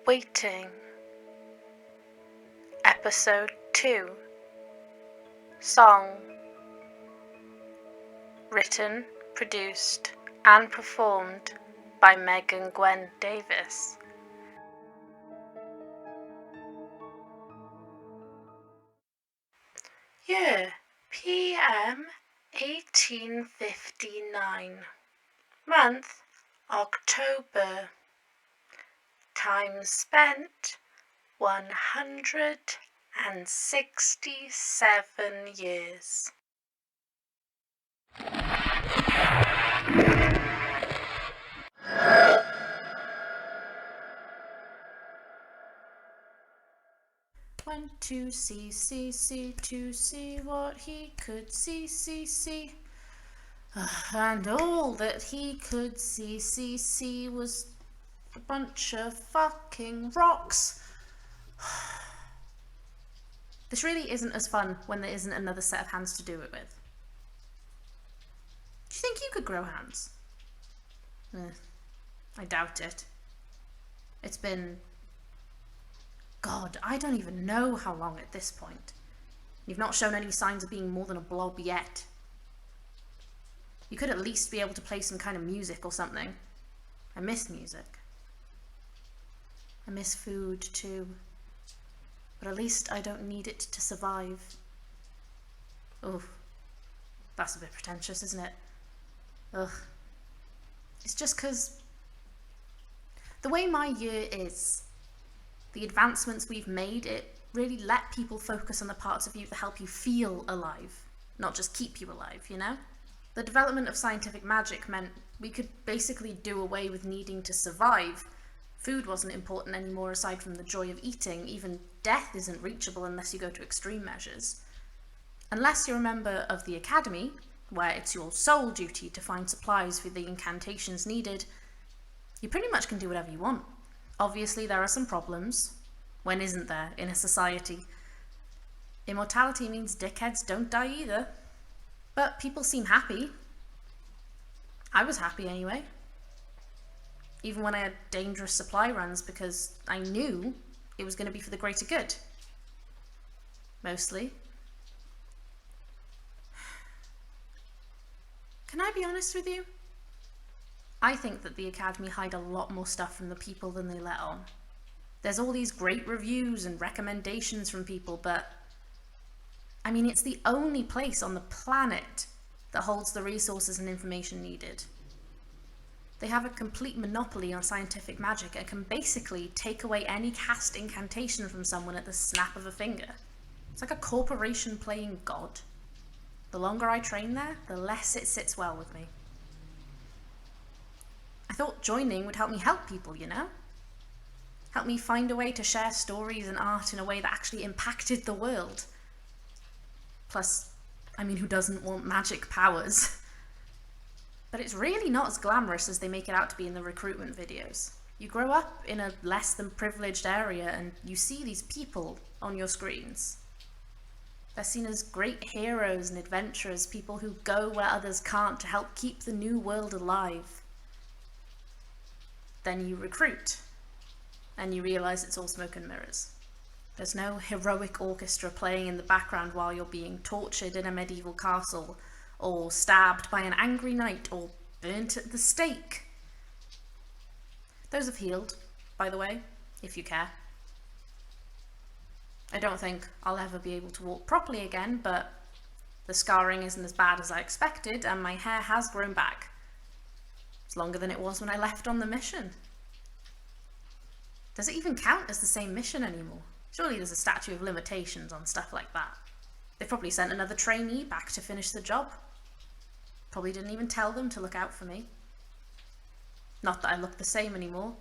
Waiting. Episode 2. Song. Written, produced, and performed by Meg and Gwen Davies. Year PM 1859. Month October. Time spent 167 years. Went to see what he could see. And all that he could see was a bunch of fucking rocks. This really isn't as fun when there isn't another set of hands to do it with. Do you think you could grow hands? I doubt it. It's been... God, I don't even know how long at this point. You've not shown any signs of being more than a blob yet. You could at least be able to play some kind of music or something. I miss music. I miss food too. But at least I don't need it to survive. Oh, that's a bit pretentious, isn't it? Ugh. It's just 'cause the way my year is, the advancements we've made, it really let people focus on the parts of you that help you feel alive, not just keep you alive, you know? The development of scientific magic meant we could basically do away with needing to survive. Food wasn't important anymore aside from the joy of eating. Even death isn't reachable unless you go to extreme measures. Unless you're a member of the Academy, where it's your sole duty to find supplies for the incantations needed, you pretty much can do whatever you want. Obviously, there are some problems. When isn't there in a society? Immortality means dickheads don't die either. But people seem happy. I was happy anyway. Even when I had dangerous supply runs, because I knew it was going to be for the greater good. Mostly. Can I be honest with you? I think that the Academy hide a lot more stuff from the people than they let on. There's all these great reviews and recommendations from people, but I mean, it's the only place on the planet that holds the resources and information needed. They have a complete monopoly on scientific magic and can basically take away any cast incantation from someone at the snap of a finger. It's like a corporation playing God. The longer I train there, the less it sits well with me. I thought joining would help me help people, you know? Help me find a way to share stories and art in a way that actually impacted the world. Plus, I mean, who doesn't want magic powers? But it's really not as glamorous as they make it out to be in the recruitment videos. You grow up in a less than privileged area and you see these people on your screens. They're seen as great heroes and adventurers, people who go where others can't to help keep the new world alive. Then you recruit, and you realize it's all smoke and mirrors. There's no heroic orchestra playing in the background while you're being tortured in a medieval castle, or stabbed by an angry knight, or burnt at the stake. Those have healed, by the way, if you care. I don't think I'll ever be able to walk properly again, but the scarring isn't as bad as I expected, and my hair has grown back. It's longer than it was when I left on the mission. Does it even count as the same mission anymore? Surely there's a statute of limitations on stuff like that. They probably sent another trainee back to finish the job. Probably didn't even tell them to look out for me. Not that I look the same anymore.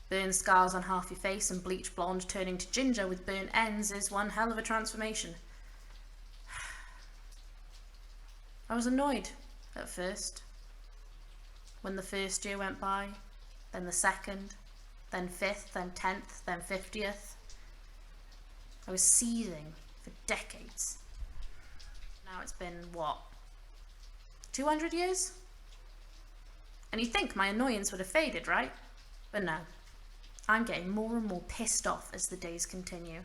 Burn scars on half your face and bleach blonde turning to ginger with burnt ends is one hell of a transformation. I was annoyed at first. When the first year went by, then the second, then 5th, then 10th, then 50th. I was seething for decades. Now it's been, what, 200 years? And you'd think my annoyance would have faded, right? But no. I'm getting more and more pissed off as the days continue.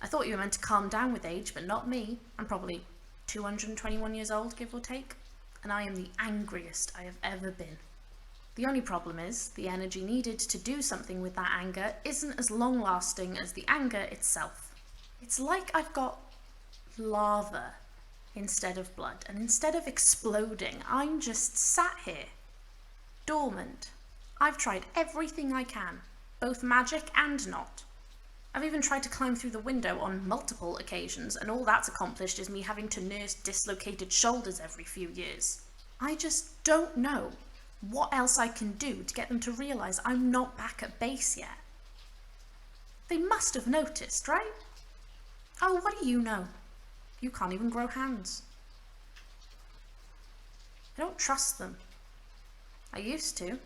I thought you were meant to calm down with age, but not me. I'm probably 221 years old, give or take, and I am the angriest I have ever been. The only problem is, the energy needed to do something with that anger isn't as long-lasting as the anger itself. It's like I've got lava instead of blood, and instead of exploding, I'm just sat here, dormant. I've tried everything I can, both magic and not. I've even tried to climb through the window on multiple occasions, and all that's accomplished is me having to nurse dislocated shoulders every few years. I just don't know what else I can do to get them to realise I'm not back at base yet. They must have noticed, right? Oh, what do you know? You can't even grow hands. I don't trust them. I used to.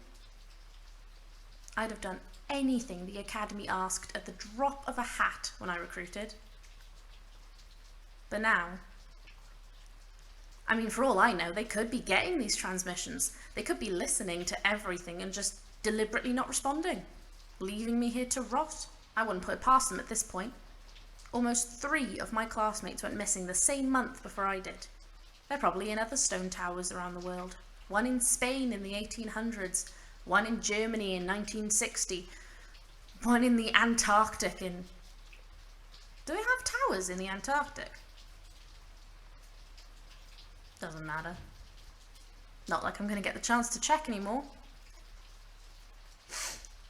I'd have done anything the Academy asked at the drop of a hat when I recruited. But now, I mean, for all I know, they could be getting these transmissions. They could be listening to everything and just deliberately not responding, leaving me here to rot. I wouldn't put it past them at this point. Almost 3 of my classmates went missing the same month before I did. They're probably in other stone towers around the world. One in Spain in the 1800s, one in Germany in 1960, one in the Antarctic in... Do they have towers in the Antarctic? Doesn't matter. Not like I'm going to get the chance to check anymore.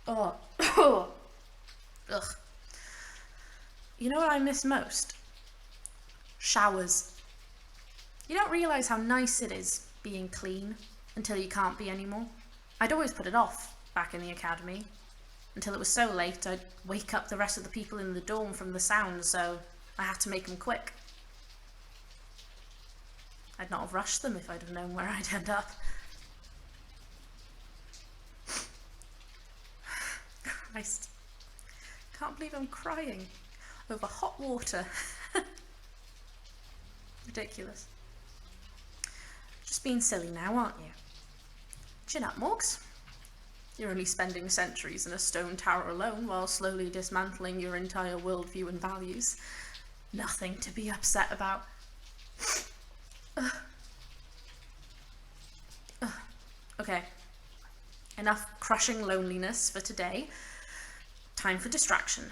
Oh. Ugh. You know what I miss most? Showers. You don't realise how nice it is being clean until you can't be anymore. I'd always put it off back in the academy until it was so late I'd wake up the rest of the people in the dorm from the sound, so I had to make them quick. I'd not have rushed them if I'd have known where I'd end up. Christ. Can't believe I'm crying over hot water. Ridiculous. Just being silly now, aren't you? Chin up, Morgs. You're only spending centuries in a stone tower alone while slowly dismantling your entire worldview and values. Nothing to be upset about. Okay, enough crushing loneliness for today. Time for distraction.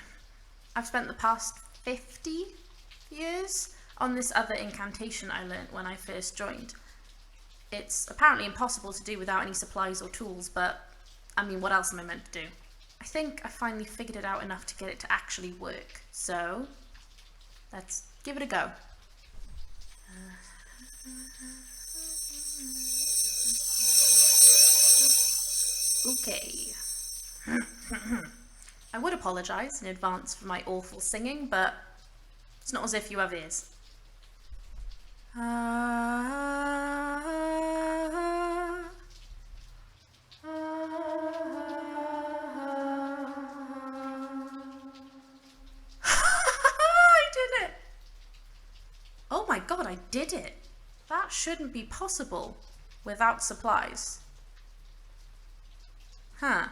I've spent the past 50 years on this other incantation I learnt when I first joined. It's apparently impossible to do without any supplies or tools, but I mean, what else am I meant to do? I think I finally figured it out enough to get it to actually work, so let's give it a go. Okay. I would apologise in advance for my awful singing, but it's not as if you have ears. Oh my god, I did it! That shouldn't be possible without supplies. Huh.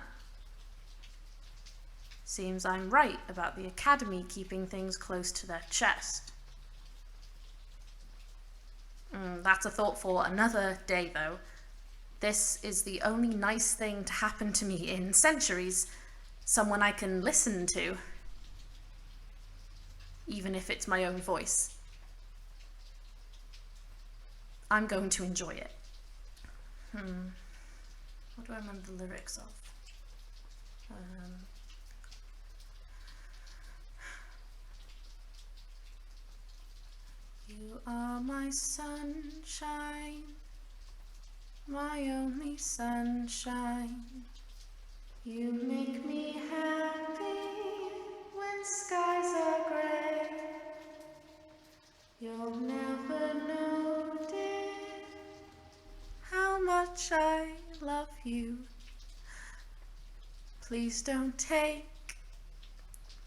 Seems I'm right about the academy keeping things close to their chest. That's a thought for another day, though. This is the only nice thing to happen to me in centuries. Someone I can listen to. Even if it's my own voice. I'm going to enjoy it. What do I remember the lyrics of? You are my sunshine, my only sunshine. You make me happy when skies are grey. You'll never know, dear, how much I love you. Please don't take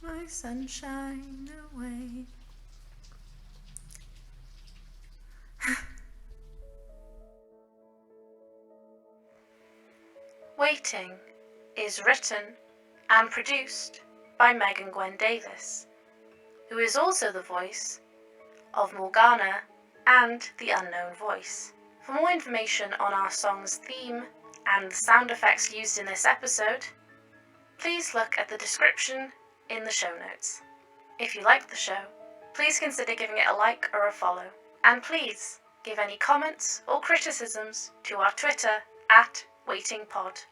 my sunshine away. Waiting is written and produced by Gwen Davies, who is also the voice of Morgana and the Unknown Voice. For more information on our song's theme and the sound effects used in this episode, please look at the description in the show notes. If you liked the show, please consider giving it a like or a follow, and please give any comments or criticisms to our Twitter @waitingpod.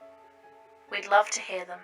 We'd love to hear them.